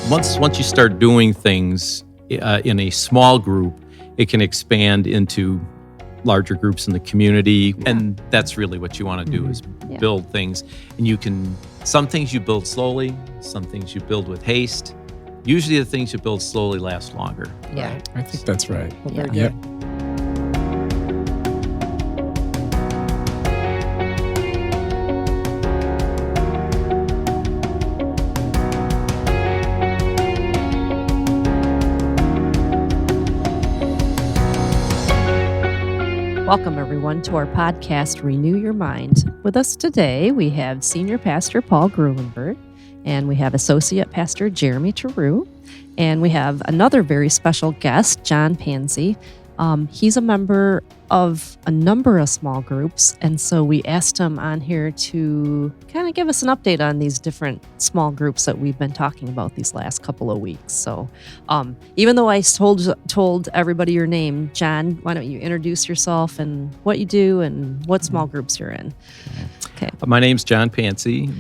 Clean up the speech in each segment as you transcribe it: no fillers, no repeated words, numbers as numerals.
Once you start doing things in a small group, it can expand into larger groups in the community, and that's really what you want to do is build things. And some things you build slowly, some things you build with haste. Usually the things you build slowly last longer. Yeah, Right. I think that's right. Well, very Yep. good. Welcome, everyone, to our podcast, Renew Your Mind. With us today, we have Senior Pastor Paul Gruenberg, and we have Associate Pastor Jeremy Touroo, and we have another very special guest, John Panci. He's a member of a number of small groups, and so we asked him on here to kind of give us an update on these different small groups that we've been talking about these last couple of weeks. So even though I told everybody your name, John, why don't you introduce yourself and what you do and what small groups you're in? Okay. My name's John Panci.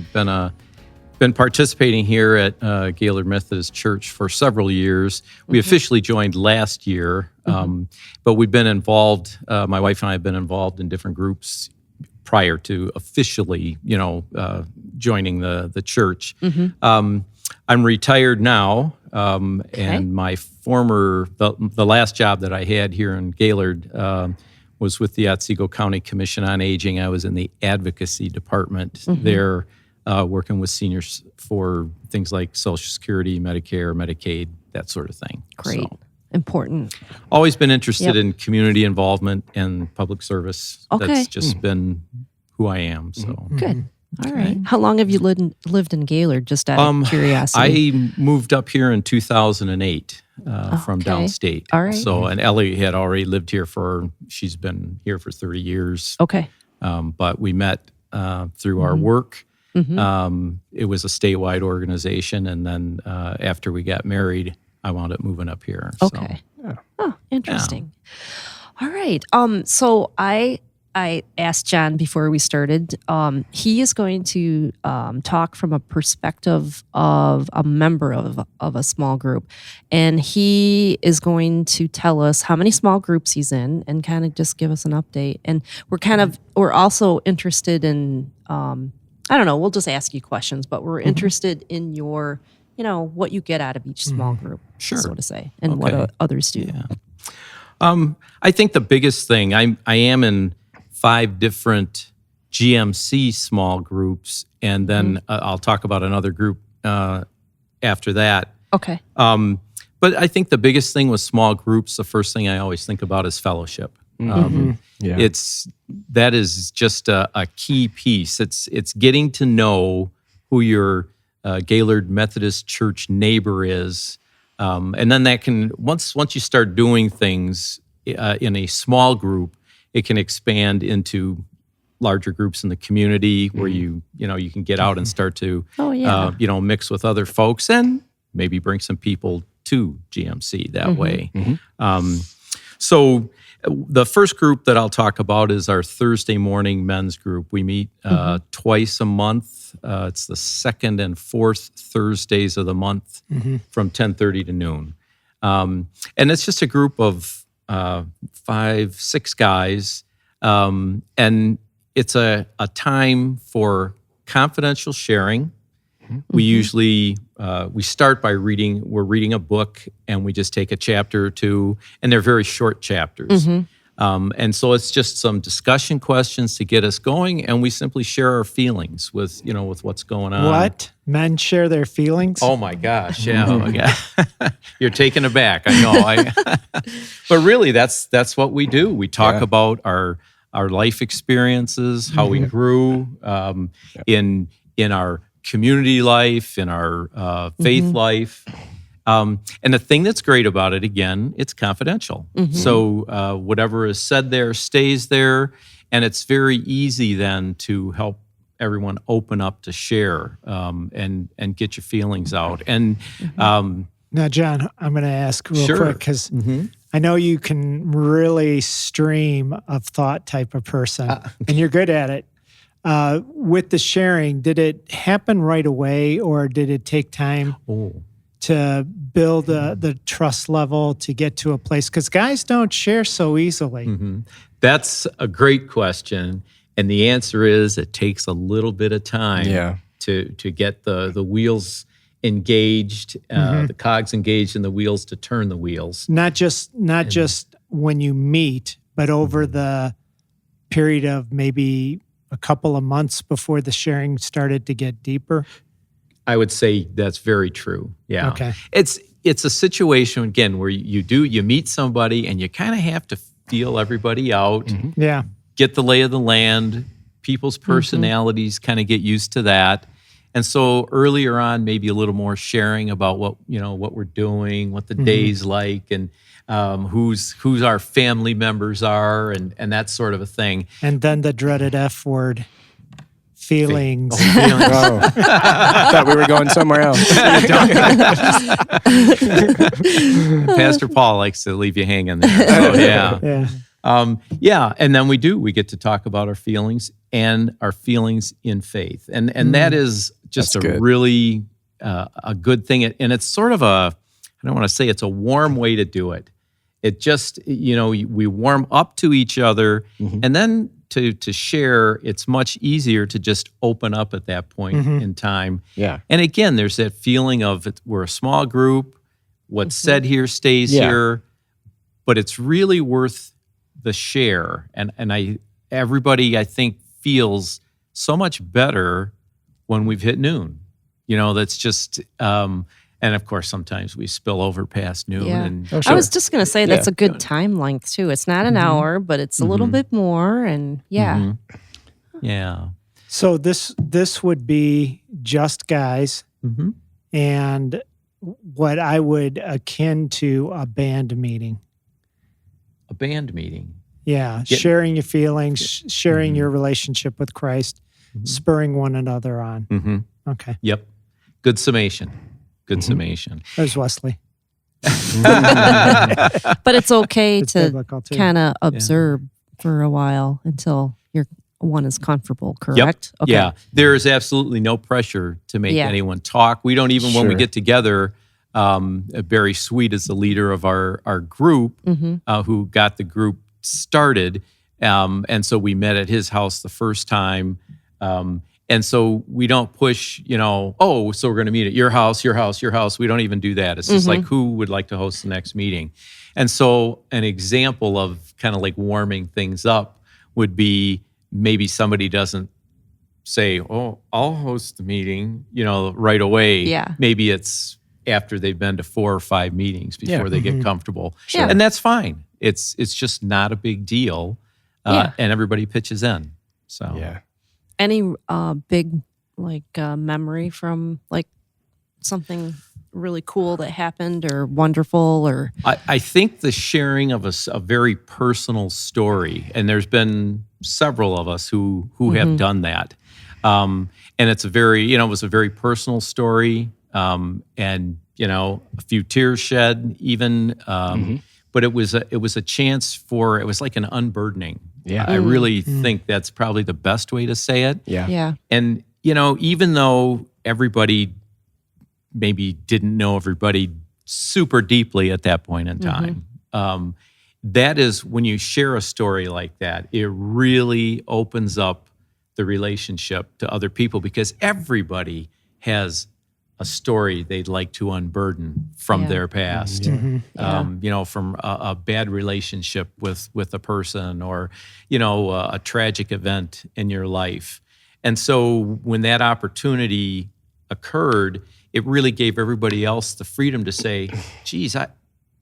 Been participating here at Gaylord Methodist Church for several years. We officially joined last year, but we've been involved, my wife and I have been involved in different groups prior to officially, joining the church. I'm retired now, and my the last job that I had here in Gaylord was with the Otsego County Commission on Aging. I was in the advocacy department there, working with seniors for things like Social Security, Medicare, Medicaid, that sort of thing. Great. So, important. always been interested in community involvement and public service. Okay. That's just been who I am. So Good. All right. How long have you lived in Gaylord, just out of curiosity? I moved up here in 2008 from Okay. downstate. All right. So, and Ellie had already lived here she's been here for 30 years. Okay. But we met through our work. It was a statewide organization, and then after we got married, I wound up moving up here. Okay. So, Oh, interesting. All right. So I asked John before we started. He is going to talk from a perspective of a member of a small group, and he is going to tell us how many small groups he's in, and kind of just give us an update. And we're also interested in. I don't know, we'll just ask you questions, but we're interested in your, what you get out of each small group, so to say, and what others do. Yeah. I think the biggest thing, I am in 5 different GMC small groups, and then I'll talk about another group after that. Okay. But I think the biggest thing with small groups, the first thing I always think about is fellowship. That is just a key piece. It's getting to know who your Gaylord Methodist Church neighbor is, and then that can once you start doing things in a small group, it can expand into larger groups in the community where you can get out and start to mix with other folks and maybe bring some people to GMC that way. So the first group that I'll talk about is our Thursday morning men's group. We meet twice a month. It's the second and fourth Thursdays of the month from 10:30 to noon. And it's just a group of 5-6 guys. And it's a time for confidential sharing. We usually, we start by we're reading a book, and we just take a chapter or two, and they're very short chapters. And so it's just some discussion questions to get us going, and we simply share our feelings with what's going on. What? Men share their feelings? Oh my gosh, yeah. You're taken aback, I know. But really, that's what we do. We talk about our life experiences, how we grew in our community life, in our faith life. And the thing that's great about it, again, it's confidential. So whatever is said there stays there, and it's very easy then to help everyone open up to share and get your feelings out. And now, John, I'm going to ask real quick, because I know you can really stream of thought type of person, and you're good at it. With the sharing, did it happen right away, or did it take time to build the trust level to get to a place? Because guys don't share so easily. Mm-hmm. That's a great question. And the answer is it takes a little bit of time to get the wheels engaged, the cogs engaged, and the wheels to turn the wheels. Not just when you meet, but over the period of maybe a couple of months before the sharing started to get deeper. I would say that's very true. Yeah. Okay. It's a situation, again, where you meet somebody and you kind of have to feel everybody out. Mm-hmm. Yeah. Get the lay of the land. People's personalities kind of get used to that. And so earlier on, maybe a little more sharing about what we're doing, what the day's like, and who's our family members are, and that sort of a thing. And then the dreaded F word, feelings. Oh, I thought we were going somewhere else. Pastor Paul likes to leave you hanging there. So, yeah. And then we get to talk about our feelings and our feelings in faith. And that is just really a good thing. And it's sort of I don't want to say it's a warm way to do it. It just, we warm up to each other, and then to share, it's much easier to just open up at that point in time. Yeah. And again, there's that feeling of we're a small group, what's said here stays here, but it's really worth the share. And everybody, I think, feels so much better when we've hit noon. That's just, and of course, sometimes we spill over past noon. Yeah. And I was just going to say that's a good time length too. It's not an hour, but it's a little bit more. And yeah. So this would be just guys, and what I would akin to a band meeting. A band meeting. Yeah, sharing your feelings, sharing your relationship with Christ, spurring one another on. Okay. Yep. Good summation. Good summation. There's Wesley. But it's okay to kind of observe for a while until one is comfortable, correct? Yep. Okay. Yeah. There is absolutely no pressure to make anyone talk. We don't even, when we get together, Barry Sweet is the leader of our group, who got the group started. And so we met at his house the first time. And so we don't push, so we're going to meet at your house. We don't even do that. It's just like, who would like to host the next meeting? And so an example of kind of like warming things up would be maybe somebody doesn't say, I'll host the meeting, right away. Yeah. Maybe it's after they've been to 4 or 5 meetings before they get comfortable. Sure. And that's fine. It's just not a big deal. And everybody pitches in. So Any big memory from something really cool that happened or wonderful or? I think the sharing of a very personal story, and there's been several of us who have done that. And it's it was a very personal story, and a few tears shed even. But it was a chance for, it was like an unburdening. Yeah, I really think that's probably the best way to say it. Yeah. And even though everybody maybe didn't know everybody super deeply at that point in time, that is when you share a story like that, it really opens up the relationship to other people because everybody has a story they'd like to unburden from their past, from a bad relationship with a person or, a tragic event in your life. And so when that opportunity occurred, it really gave everybody else the freedom to say, geez,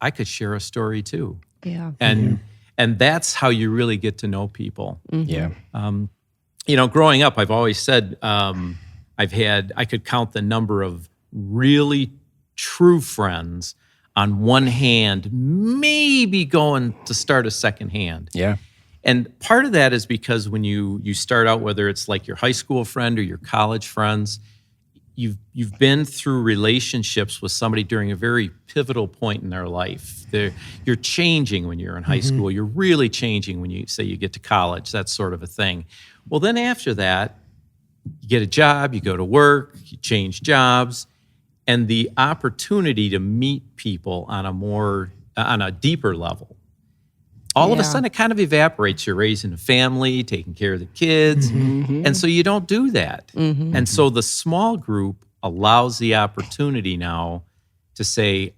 I could share a story too. Yeah. And that's how you really get to know people. Yeah. Growing up, I've always said, I could count the number of really true friends on one hand, maybe going to start a second hand. Yeah. And part of that is because when you start out, whether it's like your high school friend or your college friends, you've been through relationships with somebody during a very pivotal point in their life. You're changing when you're in high school. You're really changing when you get to college, that sort of a thing. Well, then after that, you get a job, you go to work, you change jobs, and the opportunity to meet people on a deeper level. All of a sudden, it kind of evaporates. You're raising a family, taking care of the kids, and so you don't do that. And so the small group allows the opportunity now to say,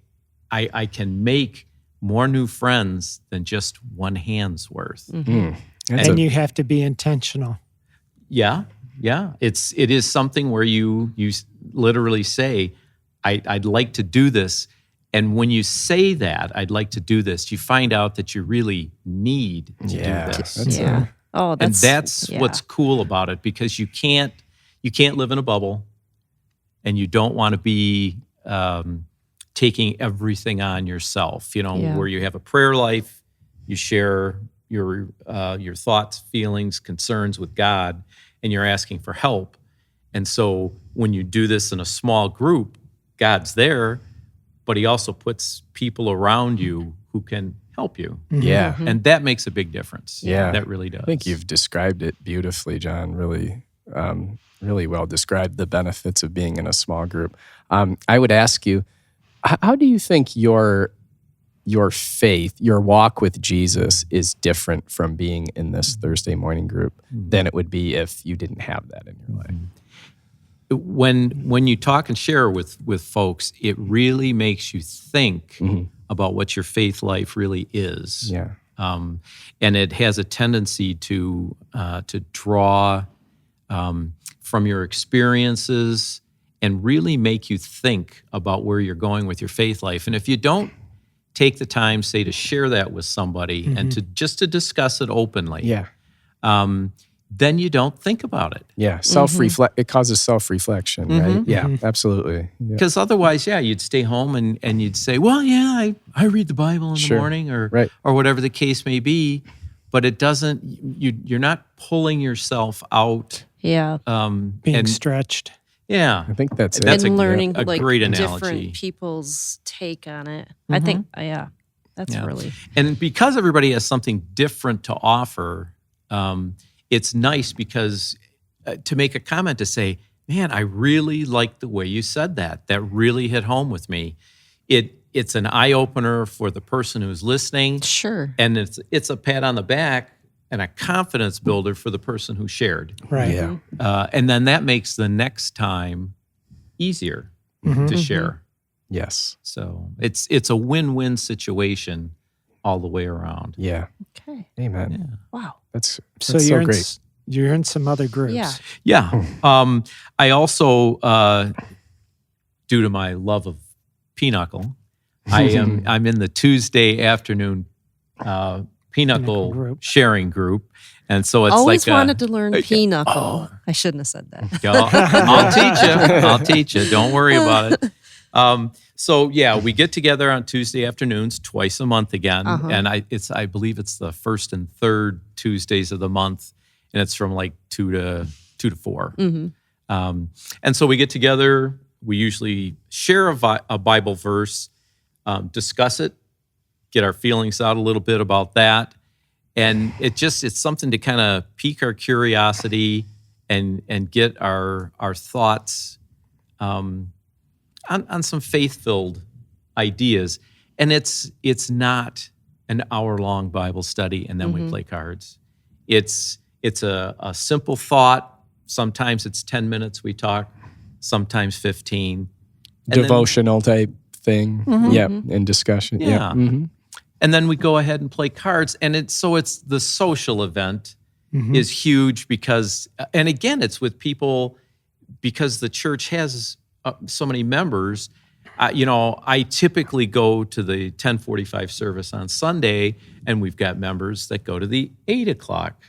I can make more new friends than just one hand's worth. And you have to be intentional. Yeah. It is something where you literally say, I'd like to do this. And when you say that, I'd like to do this, you find out that you really need to do this. And that's what's cool about it, because you can't live in a bubble, and you don't want to be taking everything on yourself. Where you have a prayer life, you share your thoughts, feelings, concerns with God, and you're asking for help. And so when you do this in a small group, God's there, but he also puts people around you who can help you. Yeah. And that makes a big difference. Yeah. That really does. I think you've described it beautifully, John. Really, really well described the benefits of being in a small group. I would ask you, how do you think your faith, your walk with Jesus is different from being in this Thursday morning group than it would be if you didn't have that in your life? When you talk and share with folks, it really makes you think about what your faith life really is. Yeah. And it has a tendency to draw from your experiences and really make you think about where you're going with your faith life. And if you don't take the time, say, to share that with somebody and to discuss it openly, then you don't think about it. Yeah, it causes self-reflection, right? Yeah, absolutely. Because otherwise, you'd stay home and you'd say, well, I read the Bible in the morning or whatever the case may be, but it doesn't, you're not pulling yourself out. Yeah. Being stretched. Yeah. I think that's it. That's and learning a great analogy. Different people's take on it. I think, that's really. And because everybody has something different to offer, it's nice because to make a comment to say, man, I really like the way you said that. That really hit home with me. It's an eye-opener for the person who's listening. Sure. And it's a pat on the back and a confidence builder for the person who shared. Right. Yeah. And then that makes the next time easier to share. Yes. So it's a win-win situation all the way around. Yeah. Okay. Amen. Yeah. Wow. That's So so you're great. You're in some other groups. Yeah. Yeah. I also, due to my love of pinochle, I'm in the Tuesday afternoon pinochle sharing group. And so it's always like wanted to learn pinochle. I shouldn't have said that. I'll teach you. Don't worry about it. So we get together on Tuesday afternoons twice a month again, and I believe it's the first and third Tuesdays of the month, and it's from like 2 to 4. And so we get together. We usually share a Bible verse, discuss it, get our feelings out a little bit about that, and it's something to kind of pique our curiosity and get our thoughts on some faith-filled ideas. And it's not an hour-long Bible study and then we play cards. It's a simple thought. Sometimes it's 10 minutes we talk, sometimes 15. Devotional type thing. And discussion. Yeah. And then we go ahead and play cards. And it's the social event is huge because, and again, it's with people because the church has so many members. I typically go to the 10:45 service on Sunday, and we've got members that go to the 8 o'clock,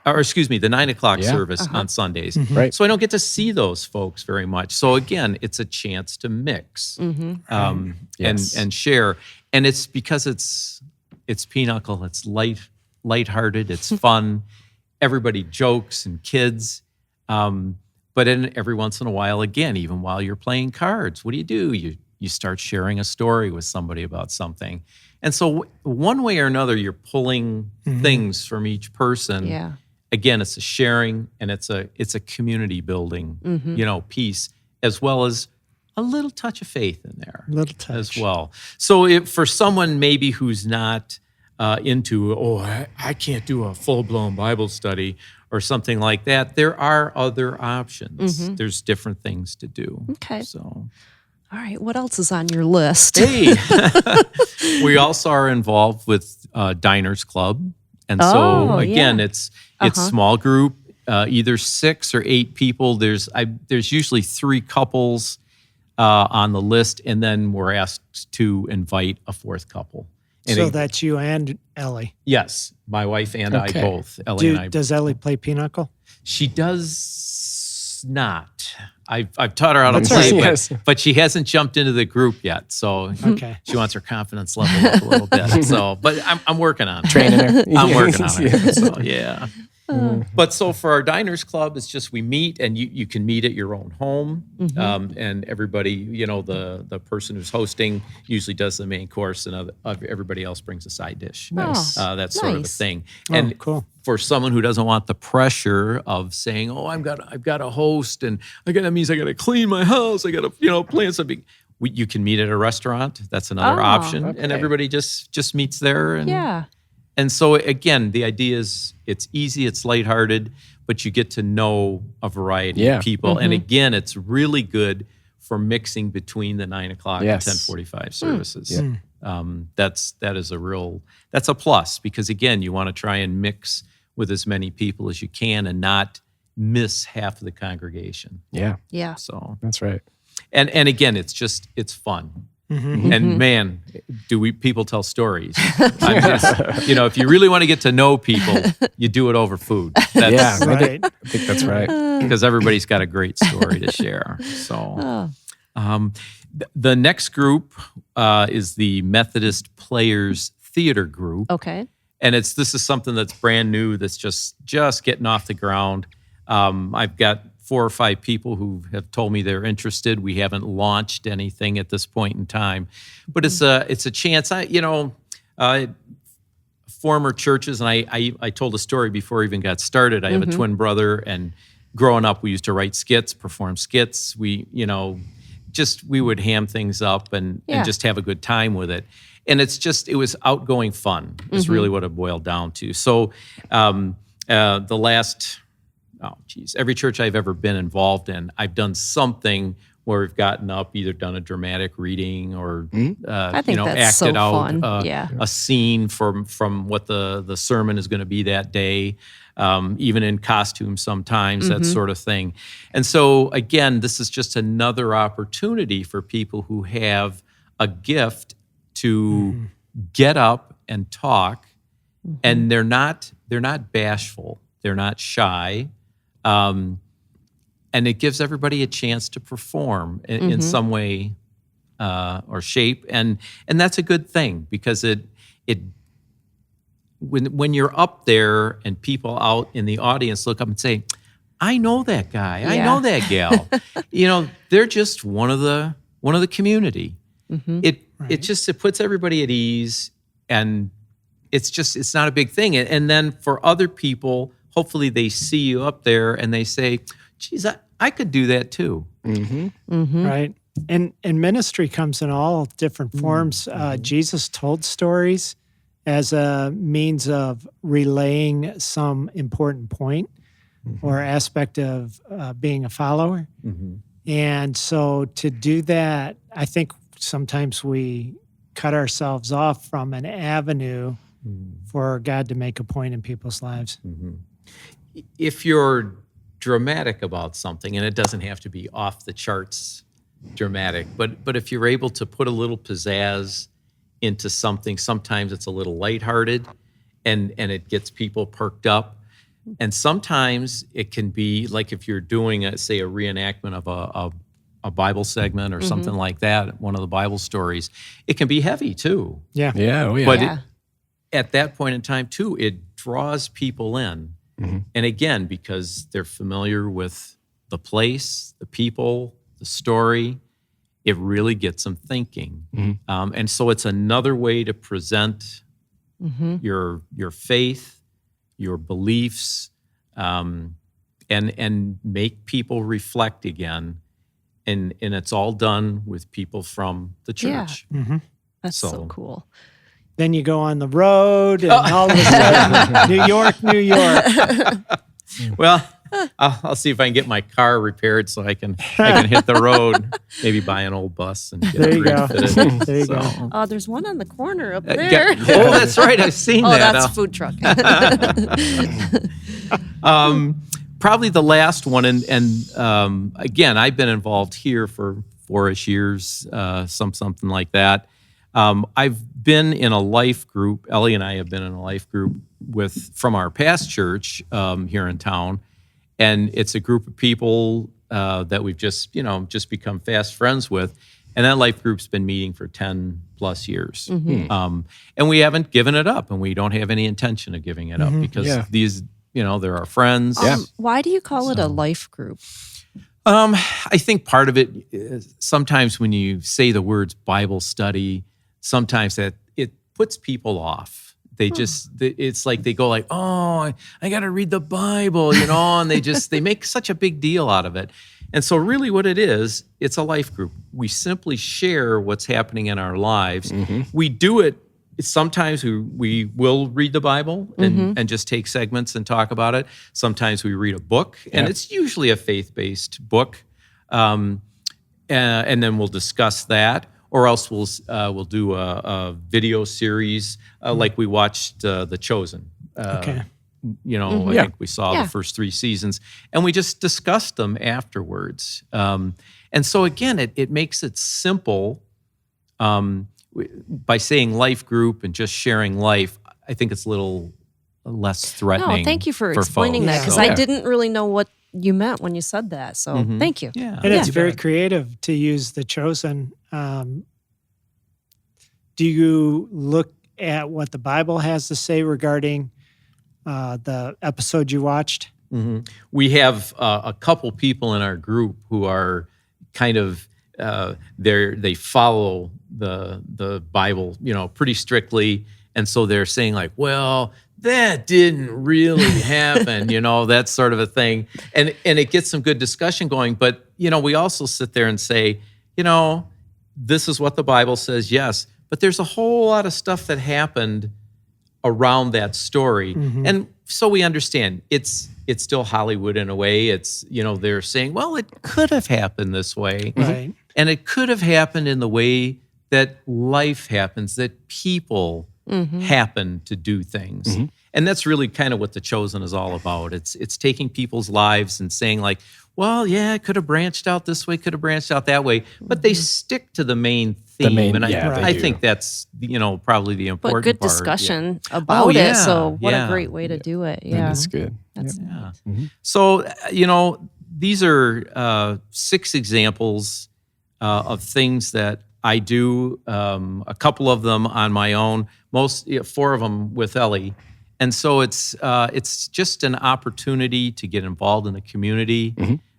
the 9 o'clock service on Sundays. Right. So I don't get to see those folks very much. So again, it's a chance to mix and share. And it's because it's pinochle, it's lighthearted, it's fun. Everybody jokes and kids. But then every once in a while, again, even while you're playing cards, what do? You start sharing a story with somebody about something. And so one way or another, you're pulling things from each person. Yeah. Again, it's a sharing and it's a community building, piece, as well as a little touch of faith in there, A little touch. as well. So for someone maybe who's not into, I can't do a full-blown Bible study or something like that, there are other options. There's different things to do. Okay. So, all right. What else is on your list? hey, we also are involved with Diners Club. And so, again, it's small group, either 6 or 8 people. There's usually 3 couples on the list, and then we're asked to invite a 4th couple. And So that's you and Ellie. Yes, my wife and I both. Ellie and I. Does Ellie play pinochle? She does not. I've taught her how to play, but she hasn't jumped into the group yet. So she wants her confidence level up a little bit. So, but I'm working on it. Training her. I'm working on it. So, yeah. But so for our Diners Club, it's just we meet, and you can meet at your own home. And everybody, the person who's hosting usually does the main course, and everybody else brings a side dish. Nice. That's sort of a thing. Oh, And cool. for someone who doesn't want the pressure of saying, I've got a host, and that means I got to clean my house, I got to plan something. You can meet at a restaurant. That's another option, and everybody just meets there. And, And so again, the idea is it's easy, it's lighthearted, but you get to know a variety of people. And again, it's really good for mixing between the 9 o'clock and 10:45 services. That's a plus, because again, you want to try and mix with as many people as you can and not miss half of the congregation. Yeah. So That's right. and again, it's fun. And man, people tell stories. If you really want to get to know people, you do it over food. That's, Right. I think that's right. because everybody's got a great story to share. So, the next group is the Methodist Players Theater Group. Okay. And this is something that's brand new, that's just getting off the ground. I've got 4 or 5 people who have told me they're interested. We haven't launched anything at this point in time, but it's a chance. Former churches, and I told a story before I even got started. I have a twin brother, and growing up, we used to write skits, perform skits. We would ham things up and just have a good time with it. And it was outgoing fun is really what it boiled down to. So the last, every church I've ever been involved in, I've done something where we've gotten up, either done a dramatic reading or I think that's acted so out fun. a scene from what the sermon is going to be that day, even in costume sometimes, that sort of thing. And so again, this is just another opportunity for people who have a gift to get up and talk, and they're not bashful, they're not shy. And it gives everybody a chance to perform in some way or shape, and that's a good thing, because when you're up there and people out in the audience look up and say, "I know that guy, I know that gal," they're just one of the community. It puts everybody at ease, and it's not a big thing. And then for other people, hopefully they see you up there and they say, geez, I could do that too. Right. And ministry comes in all different forms. Jesus told stories as a means of relaying some important point or aspect of being a follower. And so to do that, I think sometimes we cut ourselves off from an avenue for God to make a point in people's lives. If you're dramatic about something, and it doesn't have to be off the charts dramatic, but if you're able to put a little pizzazz into something, sometimes it's a little lighthearted and it gets people perked up. And sometimes it can be like if you're doing, a reenactment of a Bible segment or something like that, one of the Bible stories, it can be heavy too. Yeah. But at that point in time too, it draws people in. And again, because they're familiar with the place, the people, the story, it really gets them thinking. And so it's another way to present your faith, your beliefs, and make people reflect again. and it's all done with people from the Yeah. church. That's so So- cool. Then you go on the road, and all of a sudden, New York. Well, I'll see if I can get my car repaired so I can hit the road. Maybe buy an old bus and get There it you go. refitted. There you go. Oh, there's one on the corner up there. Oh, that's right. I've seen Oh, that. that's food truck. Probably the last one, and again, I've been involved here for 4-ish years, something like that. I've been in a life group. Ellie and I have been in a life group from our past church here in town, and it's a group of people that we've just become fast friends with, and that life group's been meeting for 10 plus years, and we haven't given it up, and we don't have any intention of giving it up because these, they're our friends. Why do you call it a life group? I think part of it is sometimes when you say the words Bible study, sometimes that it puts people off. They it's like they go like, oh, I got to read the Bible, and they make such a big deal out of it. And so really what it is, it's a life group. We simply share what's happening in our lives. We do it. Sometimes we will read the Bible and just take segments and talk about it. Sometimes we read a book, and it's usually a faith-based book, and then we'll discuss that. Or else we'll do a video series like we watched The Chosen. Okay. I think we saw the first 3 seasons, and we just discussed them afterwards. And so again, it makes it simple. By saying life group and just sharing life, I think it's a little less threatening. No, thank you for explaining that, because So- I didn't really know what you meant when you said that. So thank you. Yeah. And it's very creative to use The Chosen. Do you look at what the Bible has to say regarding the episode you watched? We have a couple people in our group who are kind of they follow the Bible, pretty strictly, and so they're saying like, well, that didn't really happen, that sort of a thing, and it gets some good discussion going. But we also sit there and say, this is what the Bible says, yes, but there's a whole lot of stuff that happened around that story, and so we understand it's still Hollywood in a way. It's they're saying, well, it could have happened this way, Right. and it could have happened in the way that life happens, that people happen to do things. And that's really kind of what The Chosen is all about. It's taking people's lives and saying like, well, yeah, it could have branched out this way, could have branched out that way, but they stick to the main theme. And I think that's, probably the important But good part. discussion about it. So what a great way to Yeah. do it. Yeah. That's good. That's Yeah. So, these are 6 examples of things that I do, a couple of them on my own, 4 of them with Ellie. And so it's just an opportunity to get involved in the community.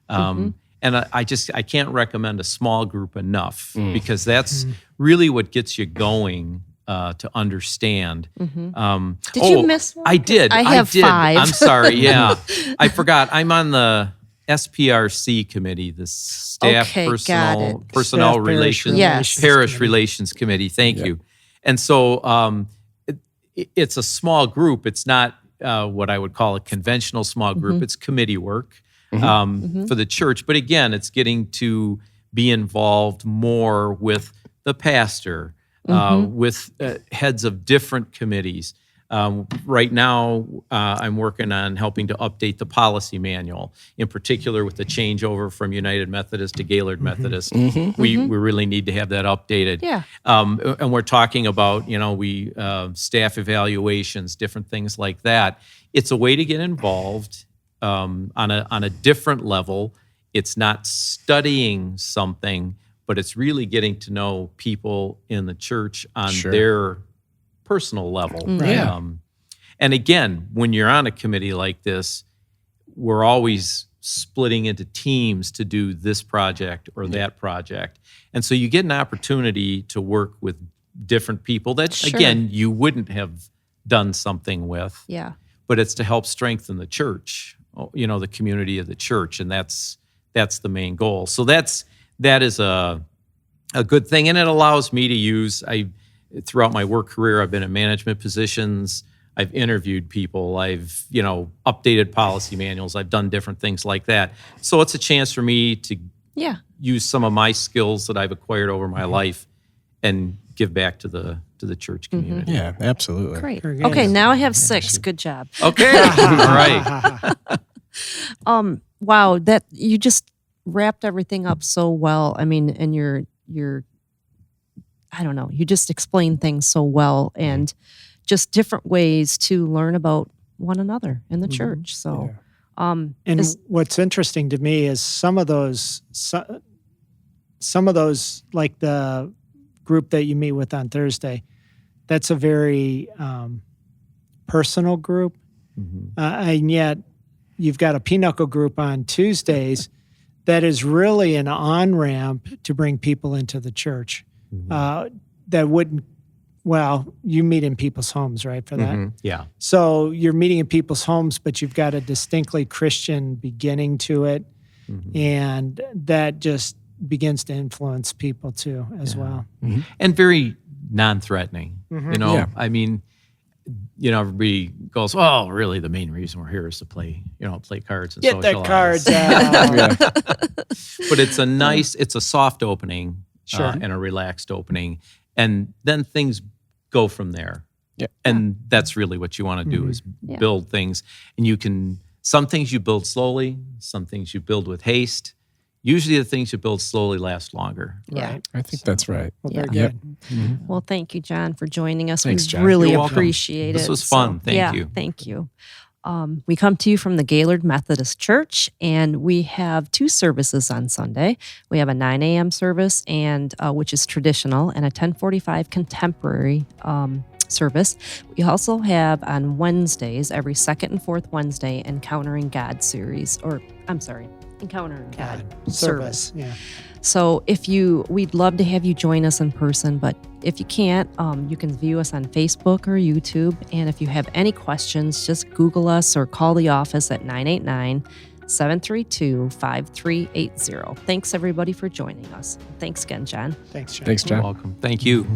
And I can't recommend a small group enough because that's really what gets you going to understand. Did you miss one? I did. I have 5. I'm sorry. Yeah. I forgot. I'm on the SPRC committee, the Staff Okay, got Personnel it. Personnel Staff Relations, Yes. Parish Relations Committee. Thank you. And so it's a small group. It's not what I would call a conventional small group. It's committee work for the church. But again, it's getting to be involved more with the pastor, with heads of different committees. Right now, I'm working on helping to update the policy manual, in particular with the changeover from United Methodist to Gaylord Methodist. We really need to have that updated. Yeah. And we're talking about, staff evaluations, different things like that. It's a way to get involved on a different level. It's not studying something, but it's really getting to know people in the church on their personal level. Yeah. And again, when you're on a committee like this, we're always splitting into teams to do this project or that project. And so you get an opportunity to work with different people that, again, you wouldn't have done something with. Yeah. But it's to help strengthen the church, the community of the church. And that's the main goal. So that's that is a good thing, and it allows me to use. Throughout my work career, I've been in management positions. I've interviewed people. I've updated policy manuals. I've done different things like that. So it's a chance for me to use some of my skills that I've acquired over my life and give back to the church community. Yeah, absolutely. Great. Very good. Okay, now I have 6. Good job. Okay. All right. Wow, that you just wrapped everything up so well. I mean, and you're I don't know, you just explained things so well, and just different ways to learn about one another in the church. So, And what's interesting to me is some of those, like the group that you meet with on Thursday, that's a very personal group. And yet you've got a pinochle group on Tuesdays that is really an on-ramp to bring people into the church. That wouldn't, you meet in people's homes, right, for that? Yeah. So you're meeting in people's homes, but you've got a distinctly Christian beginning to it. And that just begins to influence people too, as well. And very non-threatening. Yeah. I mean, everybody goes, "Oh, really? The main reason we're here is to play cards and Get socialize." the cards out. But it's a soft opening, Sure. and a relaxed opening, and then things go from there. Yeah. And that's really what you want to do is build things, and some things you build slowly, some things you build with haste. Usually the things you build slowly last longer. Yeah. Right. I think that's right. Well, very Yep. good. Well, thank you, John, for joining us. Thanks, We John. really You're welcome. appreciate it. This was fun. Thank you. Thank you. We come to you from the Gaylord Methodist Church, and we have 2 services on Sunday. We have a 9 a.m. service, and which is traditional, and a 10:45 contemporary service. We also have on Wednesdays, every second and fourth Wednesday, Encountering God series, Encountering God service. Yeah. So we'd love to have you join us in person, but if you can't, you can view us on Facebook or YouTube. And if you have any questions, just Google us or call the office at 989-732-5380. Thanks everybody for joining us. Thanks again, John. Thanks, John. Thanks, You're John. welcome. Thank you.